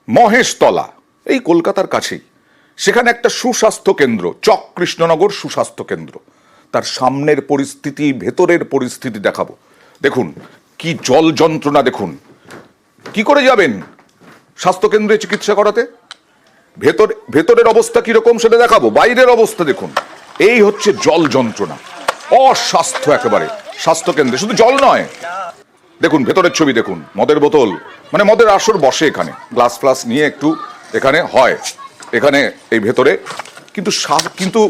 মহেশতলা এই কলকাতার কাছেই, সেখানে একটা সুস্বাস্থ্য কেন্দ্র, চক কৃষ্ণনগর সুস্বাস্থ্য কেন্দ্র। তার সামনের পরিস্থিতি, ভেতরের পরিস্থিতি দেখাবো। দেখুন কি জল যন্ত্রণা, দেখুন কি করে যাবেন স্বাস্থ্যকেন্দ্রে চিকিৎসা করাতে। ভেতরের অবস্থা কিরকম সেটা দেখাবো, বাইরের অবস্থা দেখুন। এই হচ্ছে জল যন্ত্রণা, অস্বাস্থ্য একেবারে স্বাস্থ্যকেন্দ্রে। শুধু জল নয়, দেখুন ভেতরের ছবি দেখুন, মদের বোতল, মানে মদের আসর বসে এখানে, গ্লাস ফ্লাস নিয়ে একটু এখানে হয় এখানে এই ভেতরে। কিন্তু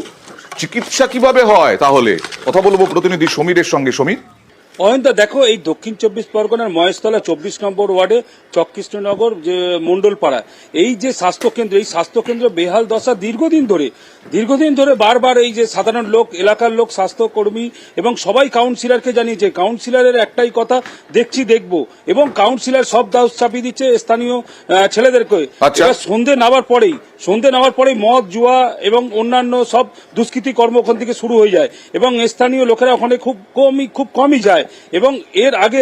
চিকিৎসা কিভাবে হয় তাহলে? কথা বলবো প্রতিনিধি সমীরের সঙ্গে। সমীর, অয়নদা দেখো, এই দক্ষিণ 24 পরগনার মহেশতলা 24 নম্বর ওয়ার্ডে চককৃষ্ণনগর যে মন্ডলপাড়া, এই যে স্বাস্থ্যকেন্দ্র, এই স্বাস্থ্যকেন্দ্র বেহাল দশা দীর্ঘদিন ধরে বারবার এই যে সাধারণ লোক, এলাকার লোক, স্বাস্থ্যকর্মী এবং সবাই কাউন্সিলরকে জানিয়েছে। কাউন্সিলরের একটাই কথা, দেখছি দেখব, এবং কাউন্সিলর সব দায়িত্ব চাপিয়ে দিচ্ছে স্থানীয় ছেলেদেরকে। সন্ধে নামার পরেই মদ, জুয়া এবং অন্যান্য সব দুষ্কৃতি কর্ম ওখান থেকে শুরু হয়ে যায়, এবং স্থানীয় লোকেরা ওখানে খুব কমই যায়। এবং এর আগে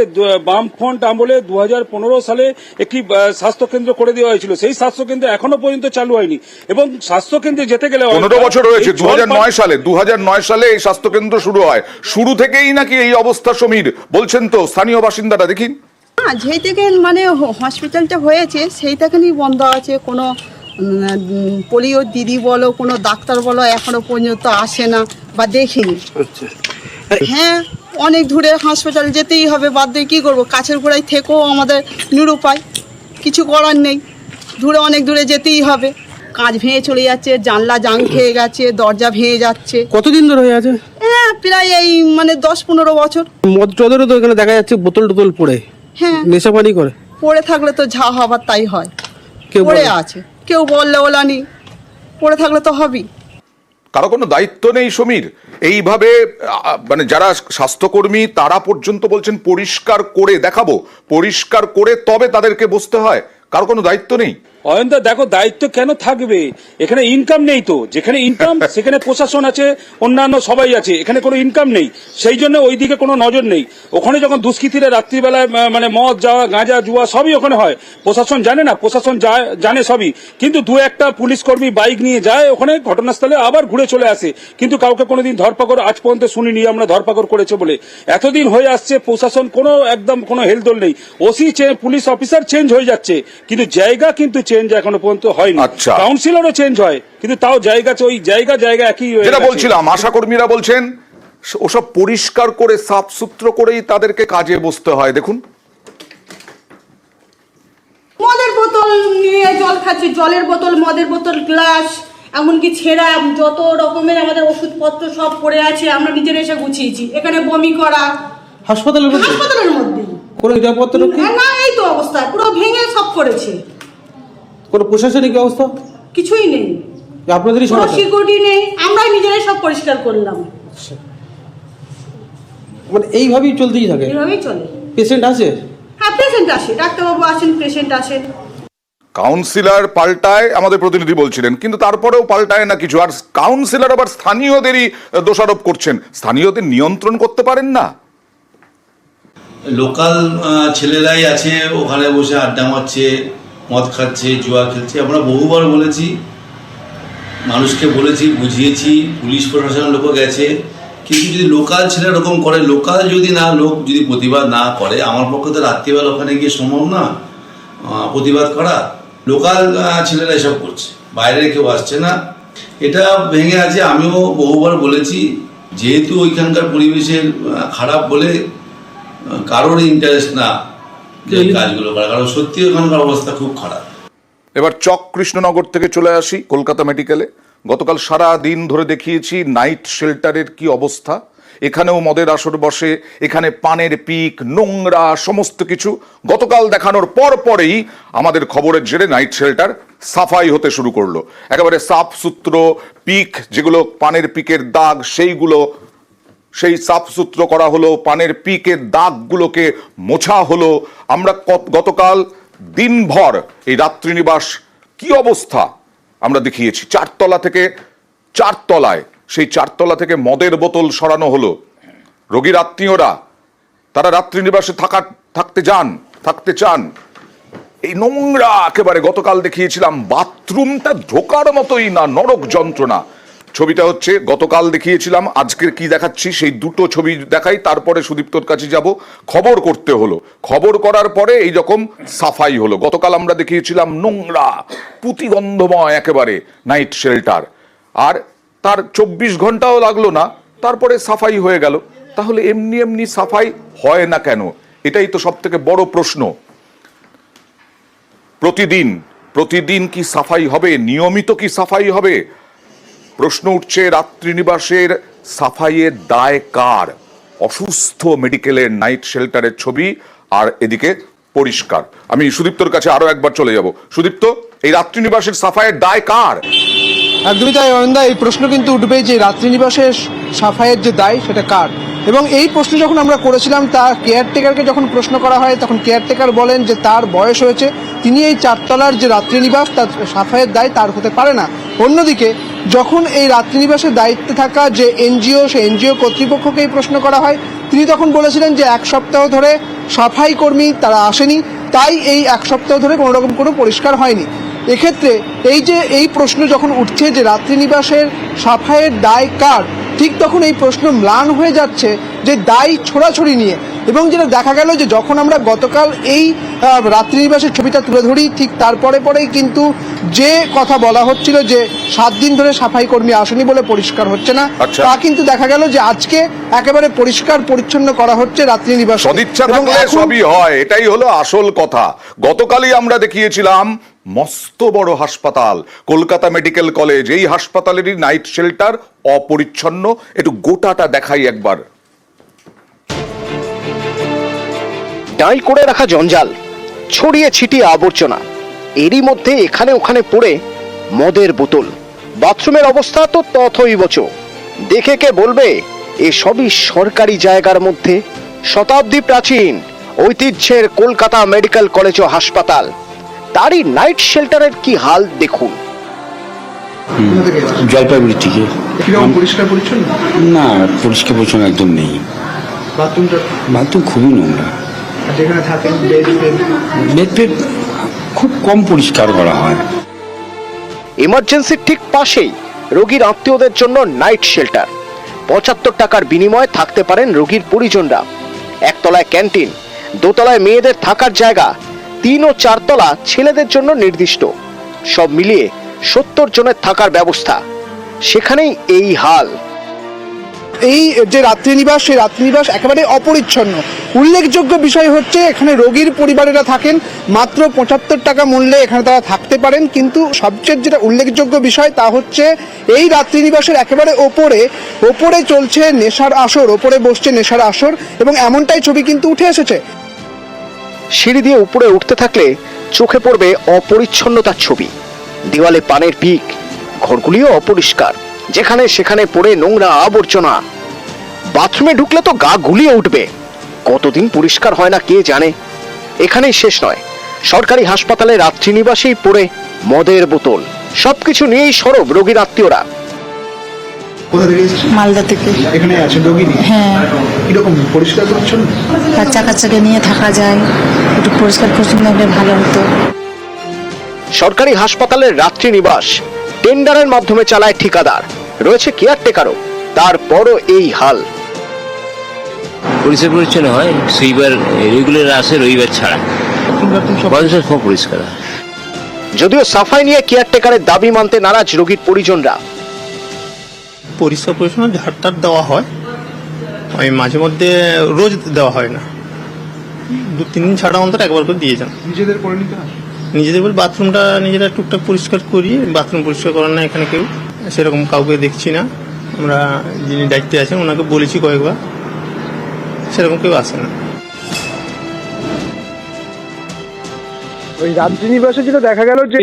বামফ্রন্ট আমলে 2015 সালে একটি স্বাস্থ্যকেন্দ্র করে দেওয়া হয়েছিল। সেই স্বাস্থ্যকেন্দ্র এখনো পর্যন্ত চালু হয়নি, এবং স্বাস্থ্যকেন্দ্রে যেতে গেলে 15 বছর হয়েছে। 2009 সালে এই স্বাস্থ্যকেন্দ্র শুরু হয়। শুরু থেকেই নাকি এই অবস্থা সমীর, বলছেন তো স্থানীয় বাসিন্দারা। দেখিন, যেই থেকে মানে হসপিটালটা হয়েছে সেই থেকেই বন্ধ আছে। কোনো পোলিও দিদি বলো, কোনো ডাক্তার বলো, এখনো পর্যন্ত আসে না বা দেখিনি। হ্যাঁ, অনেক দূরে হসপিটাল যেতেই হবে, বাদ দিয়ে কী করবো? কাছের গোড়ায় থেকেও আমাদের নিরুপায়, কিছু করার নেই। অনেক দূরে যেতেই হবে। কাঁচ ভেঙে চলে যাচ্ছে, জানলা জাং খেয়ে গেছে, দরজা ভেঙে যাচ্ছে। কতদিন ধরে হয়ে আছে? হ্যাঁ, প্রায় এই মানে 10-15 বছর। মদ টদেরও তো এখানে দেখা যাচ্ছে বোতল টোতল পড়ে। হ্যাঁ, নেশাপানি করে। পড়ে থাকলে তো যা হবার তাই হয়। কেউ পড়ে আছে, কেউ বললে ওলানি, পড়ে থাকলে তো হবেই। কারো কোনো দায়িত্ব নেই সমীর। এইভাবে মানে যারা স্বাস্থ্যকর্মী তারা পর্যন্ত বলছেন পরিষ্কার করে দেখাবো, পরিষ্কার করে তবে তাদেরকে বসতে হয়। কারো কোনো দায়িত্ব নেই। অয়নদা দেখো, দায়িত্ব কেন থাকবে? এখানে ইনকাম নেই তো। যেখানে ইনকাম সেখানে প্রশাসন আছে, অন্যান্য সবাই আছে। এখানে কোনো ইনকাম নেই, সেই জন্য ওই দিকে কোনো নজর নেই। ওখানে যখন দুষ্কৃতীরা রাত্রিবেলায় মানে মদ, যাওয়া, গাঁজা, জুয়া সবই ওখানে হয়। প্রশাসন জানে না? প্রশাসন জানে সবই, কিন্তু দু একটা পুলিশ কর্মী বাইক নিয়ে যায় ওখানে ঘটনাস্থলে, আবার ঘুরে চলে আসে। কিন্তু কাউকে কোনোদিন ধরপাকড় আজ পর্যন্ত শুনিনি আমরা ধরপাকড় করেছে বলে। এতদিন হয়ে আসছে, প্রশাসন একদম কোনো হেলদোল নেই। ওসি পুলিশ অফিসার চেঞ্জ হয়ে যাচ্ছে, কিন্তু জায়গা কিন্তু চেঞ্জ এখনো পর্যন্ত হয়নি। কাউন্সিলরও চেঞ্জ হয়, কিন্তু তাও ওই জায়গা একই। যেটা বলছিলাম, আশাকর্মীরা বলছেন ওসব পরিষ্কার করে সাফ সুতরো করেই তাদেরকে কাজে বসতে হয়। দেখুন, মদের বোতল নিয়ে জল খাচ্ছি, জলের বোতল, মদের বোতল, গ্লাস, এমনকি ছেঁড়া যত রকমের আমাদের ওষুধপত্র সব পড়ে আছে, আমরা নিজেরা এসে গুছিয়েছি। এখানে বমি করা হাসপাতালের মধ্যে কোনো নিরাপত্তা না, এই তো অবস্থা, পুরো ভেঙে সব করেছে। কোনো প্রশাসনিক ব্যবস্থা কিছুই নেই, আপনাদেরই কোনো সিকিউরিটি নেই, আমরাই নিজেরাই সব পরিষ্কার করলাম। মানে এইভাবেই চলতেই থাকে? এইভাবেই চলে। পেশেন্ট আছে? হ্যাঁ, পেশেন্ট আসে, ডাক্তারবাবু আসেন, পেশেন্ট আসেন। কাউন্সিলর পাল্টায় আমাদের প্রতিনিধি বলছিলেন, কিন্তু তারপরেও পাল্টায় না কিছু। আর কাউন্সিলর আবার স্থানীয়দেরই দোষারোপ করছেন, স্থানীয়দের নিয়ন্ত্রণ করতে পারেন না। লোকাল ছেলেরাই আছে ওখানে বসে আড্ডা মারছে, মদ খাচ্ছে, জুয়া খেলছে। আমরা বহুবার বলেছি, মানুষকে বলেছি, বুঝিয়েছি, পুলিশ প্রশাসনের লোকও গেছে, কিন্তু যদি লোকাল ছেলে এরকম করে, লোক যদি প্রতিবাদ না করে, আমার পক্ষে তো রাত্রিবেলা ওখানে গিয়ে সম্ভব না প্রতিবাদ করা। লোকাল ছেলেরা এসব করছে, বাইরে কেউ আসছে না, এটা ভেঙে আছে। আমিও বহুবার বলেছি, যেহেতু ওইখানকার পরিবেশের খারাপ বলে কারোর ইন্টারেস্ট না এই কাজগুলো করা, কারণ সত্যি ওখানকার অবস্থা খুব খারাপ। এবার চক কৃষ্ণনগর থেকে চলে আসি কলকাতা মেডিকেলে। গতকাল সারা দিন ধরে দেখিয়েছি নাইট শেল্টারের কি অবস্থা। এখানেও মদের আসর বসে, এখানে পানের পিক, নোংরা সমস্ত কিছু। গতকাল দেখানোর পরেই আমাদের খবরের জেরে নাইট শেল্টার সাফাই হতে শুরু করলো। একেবারে সাফ সুতরো পিক, যেগুলো পানের পিকের দাগ, সেই সাফ সুতরো করা হলো, পানের পিকের দাগগুলোকে মোছা হলো। আমরা গতকাল দিনভর এই রাত্রিনিবাস কি অবস্থা আমরা দেখিয়েছি। 4 থেকে 4 সেই 4 থেকে মদের বোতল সরানো হলো। রোগীর আত্মীয়রা তারা রাত্রিনিবাসে থাকতে চান, এই নোংরা একেবারে। গতকাল দেখিয়েছিলাম বাথরুমটা ঢোকার মতোই না, নরক যন্ত্রণা। ছবিটা হচ্ছে গতকাল দেখিয়েছিলাম, আজকের কি দেখাচ্ছি সেই দুটো ছবি দেখাই, তারপরে সুদীপ্তর কাছে যাব। খবর করতে হলো, খবর করার পরে এই রকম সাফাই হলো। গতকাল আমরা দেখিয়েছিলাম নোংরা পুতিগন্ধময় একেবারে নাইট শেল্টার, আর তার 24 ঘন্টাও লাগলো না, তারপরে সাফাই হয়ে গেল। তাহলে এমনি এমনি সাফাই হয় না কেন? এটাই তো সব থেকে বড় প্রশ্ন। প্রতিদিন কি সাফাই হবে? নিয়মিত কি সাফাই হবে? প্রশ্ন উঠছে রাত্রিনিবাসের সাফাইয়ের দায় কার? অসুস্থ মেডিকেলের নাইট শেল্টারের ছবি, আর এদিকে পরিষ্কার। আমি সুদীপ্তর কাছে আরো একবার চলে যাব। সুদীপ্ত, এই রাত্রিনিবাসের সাফাইয়ের দায় কার? একদমই তাই অয়নদা, এই প্রশ্ন কিন্তু উঠবেই যে রাত্রিনিবাসের সাফাইয়ের যে দায় সেটা কার। এবং এই প্রশ্ন যখন আমরা করেছিলাম, তার কেয়ারটেকারকে যখন প্রশ্ন করা হয়, তখন কেয়ারটেকার বলেন যে তার বয়স হয়েছে, তিনি এই 4 তলার যে রাত্রিনিবাস তার সাফাইয়ের দায় তার হতে পারে না। অন্যদিকে যখন এই রাত্রিনিবাসের দায়িত্বে থাকা যে এনজিও, সেই এনজিও কর্তৃপক্ষকে এই প্রশ্ন করা হয়, তিনি তখন বলেছিলেন যে 1 সপ্তাহ ধরে সাফাই কর্মী তারা আসেনি, তাই এই 1 সপ্তাহ ধরে কোনো রকম কোনো পরিষ্কার হয়নি। এক্ষেত্রে এই প্রশ্ন যখন উঠছে যে রাত্রিনিবাসের সাফাইয়ের দায় কার, ঠিক তখন এই প্রশ্ন ম্লান হয়ে যাচ্ছে যে দায় ছোড়াছড়ি নিয়ে। এবং যেটা দেখা গেল যে যখন আমরা গতকাল এই রাত্রিনিবাসের ছবিটা তুলে ধরি, ঠিক পরেই কিন্তু যে কথা বলা হচ্ছিল যে 7 দিন ধরে সাফাই কর্মী আসেনি বলে পরিষ্কার হচ্ছে না, তা কিন্তু দেখা গেল যে আজকে একেবারে পরিষ্কার পরিচ্ছন্ন করা হচ্ছে রাত্রিনিবাস। সদিচ্ছা থাকলে সবই হয়, এটাই হলো আসল কথা। গতকালই আমরা দেখিয়েছিলাম মস্ত বড় হাসপাতাল কলকাতা মেডিকেল কলেজ, এই হাসপাতালেরই নাইট শেল্টার অপরিচ্ছন্ন। একটু গোটাটা দেখাই একবার। ডাই করে রাখা জঞ্জাল, ছড়িয়ে ছিটিয়ে আবর্জনা, এরই মধ্যে এখানে ওখানে পড়ে মদের বোতল। বাথরুমের অবস্থা তো তথৈবচ। দেখে কে বলবে এসবই সরকারি জায়গার মধ্যে? শতাব্দী প্রাচীন ঐতিহ্যের কলকাতা মেডিকেল কলেজ ও হাসপাতাল, তারই নাইট শেল্টারের কি হাল দেখুন। জলপাইগুড়ি থেকে। কিরকম পরিষ্কার পরিচ্ছন্ন? না, পরিষ্কার পরিচ্ছন্ন একদম নেই। বাথরুম খুবই নোংরা। যেখানে থাকেন বেড খুব কম পরিষ্কার করা হয়। ইমার্জেন্সির ঠিক পাশেই রোগীর আত্মীয়দের জন্য নাইট শেল্টার। 75 টাকার বিনিময়ে থাকতে পারেন রোগীর পরিজনরা। 1 তলায় ক্যান্টিন, 2 তলায় মেয়েদের থাকার জায়গা, 3 ও 4 তলা ছেলেদের জন্য নির্দিষ্ট। সব মিলিয়ে 70 জনের থাকার ব্যবস্থা। সেখানেই এই হাল। এই যে রাত্রিনিবাস, সেই রাত্রিনিবাস একেবারে অপরিচ্ছন্ন। উল্লেখযোগ্য বিষয় হচ্ছে এখানে রোগীর পরিবারেরা থাকেন, মাত্র 75 টাকা মূল্যে এখানে তারা থাকতে পারেন। কিন্তু সবচেয়ে যেটা উল্লেখযোগ্য বিষয় তা হচ্ছে এই রাত্রিনিবাসের একেবারে ওপরে চলছে নেশার আসর, ওপরে বসছে নেশার আসর, এবং এমনটাই ছবি কিন্তু উঠে এসেছে। সিঁড়ি দিয়ে উপরে উঠতে থাকলে চোখে পড়বে অপরিচ্ছন্নতার ছবি। দেওয়ালে পানের পিক, ঘরগুলিও অপরিষ্কার, যেখানে সেখানে পড়ে নোংরা আবর্জনা। বাথরুমে ঢুকলে তো গা গুলিয়ে উঠবে। কতদিন পরিষ্কার হয় না কে জানে। এখানেই শেষ নয়, সরকারি হাসপাতালে রাত্রিনিবাসেই পড়ে মদের বোতল। সবকিছু নিয়েই সরব রোগীর আত্মীয়রা। কোথা থেকে এসেছেন? মালদা থেকে। এখানে আছেন রোগী নিয়ে? হ্যাঁ। কিরকম পরিষ্কার পরিচ্ছন্ন? বাচ্চা কাচ্চাকে নিয়ে থাকা যায়, একটু পরিষ্কার পরিচ্ছন্ন হলে ভালো হতো। সরকারি হাসপাতালের রাত্রিনিবাস টেন্ডারের মাধ্যমে চালায় ঠিকাদার, রয়েছে কেয়ারটেকারও, তারপরও এই হাল। পরিষ্কার পরিচ্ছন্ন হয়, সেইবার রেগুলার আসে, রবিবার ছাড়া সব পরিষ্কার। যদিও সাফাই নিয়ে কেয়ারটেকারের দাবি মানতে নারাজ রোগীর পরিজনরা। পরিষ্কার পরিচ্ছন্ন ঝাড়টার দেওয়া হয়, ওই মাঝে মধ্যে রোজ দেওয়া হয় না, 2-3 দিন ছাড়া অন্তর একবার করে দিয়ে যান। নিজেদের করে নিতে হয়? নিজেদের বলে বাথরুমটা নিজেরা টুকটাক পরিষ্কার করি। বাথরুম পরিষ্কার করার না এখানে কেউ সেরকম কাউকে দেখছি না। আমরা যিনি দায়িত্বে আছেন ওনাকে বলেছি কয়েকবার, সেরকম কেউ আসে না। ওই রাত্রিনিবাসে যেটা দেখা গেল যে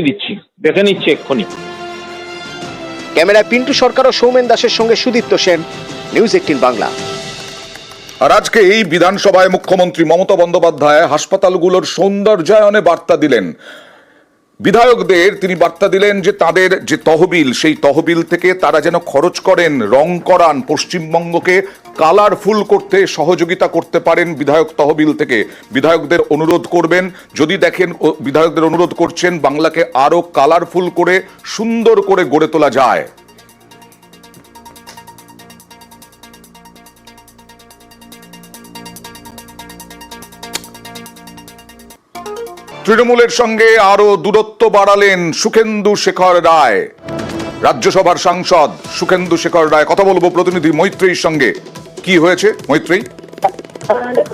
দেখে নিচ্ছি এক্ষুনি। ক্যামেরায় পিন্টু সরকার ও সৌমেন দাসের সঙ্গে সুদীপ্ত সেন, নিউজ 18 বাংলা। আর আজকে এই বিধানসভায় মুখ্যমন্ত্রী মমতা বন্দ্যোপাধ্যায় হাসপাতালগুলোর সৌন্দর্যায়নে বার্তা দিলেন। বিধায়কদের তিনি বার্তা দিলেন যে তাদের যে তহবিল, সেই তহবিল থেকে তারা যেন খরচ করেন, রং করান, পশ্চিমবঙ্গকে কালারফুল করতে সহযোগিতা করতে পারেন বিধায়ক তহবিল থেকে। বিধায়কদের অনুরোধ করবেন, যদি দেখেন বিধায়কদের অনুরোধ করছেন বাংলাকে আরো কালারফুল করে সুন্দর করে গড়ে তোলা যায়। তৃণমূলের সঙ্গে আরো দূরত্ব বাড়ালেন সুখেন্দু শেখর রায়। রাজ্যসভার সাংসদ সুখেন্দু শেখর রায়। কথা বলবো প্রতিনিধি মৈত্রীর সঙ্গে। কি হয়েছে মৈত্রী?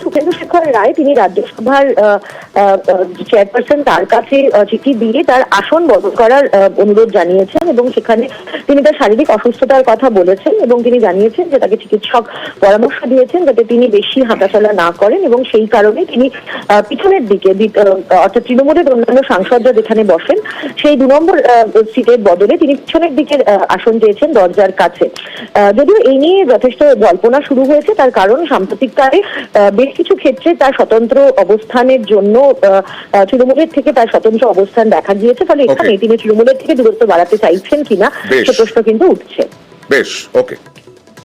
সুখেন্দু শেখর রায় তিনি রাজ্যসভার চেয়ারপারসন তার কাছে চিঠি দিয়ে তার আসন বদল করার অনুরোধ জানিয়েছেন এবং সেখানে তিনি তার শারীরিক অসুস্থতার কথা বলেছেন এবং তিনি জানিয়েছেন যে তাকে চিকিৎসক পরামর্শ দিয়েছেন যাতে তিনি বেশি হাঁটাচলা না করেন এবং সেই কারণে তিনি পিছনের দিকে অর্থাৎ তৃণমূলের অন্যান্য সাংসদরা যেখানে বসেন সেই 2 নম্বর সিটের বদলে তিনি পিছনের দিকের আসন চেয়েছেন দরজার কাছে। যদিও এই নিয়ে যথেষ্ট জল্পনা শুরু হয়েছে, তার কারণ সাম্প্রতিককালে বেশ কিছু ক্ষেত্রে তার স্বতন্ত্র অবস্থানের জন্য তৃণমূলের থেকে তার স্বতন্ত্র অবস্থান দেখা গিয়েছে, ফলে এখানে তিনি তৃণমূলের থেকে দূরত্ব বাড়াতে চাইছেন কিনা সে প্রশ্ন কিন্তু উঠছে। বেশ, ওকে।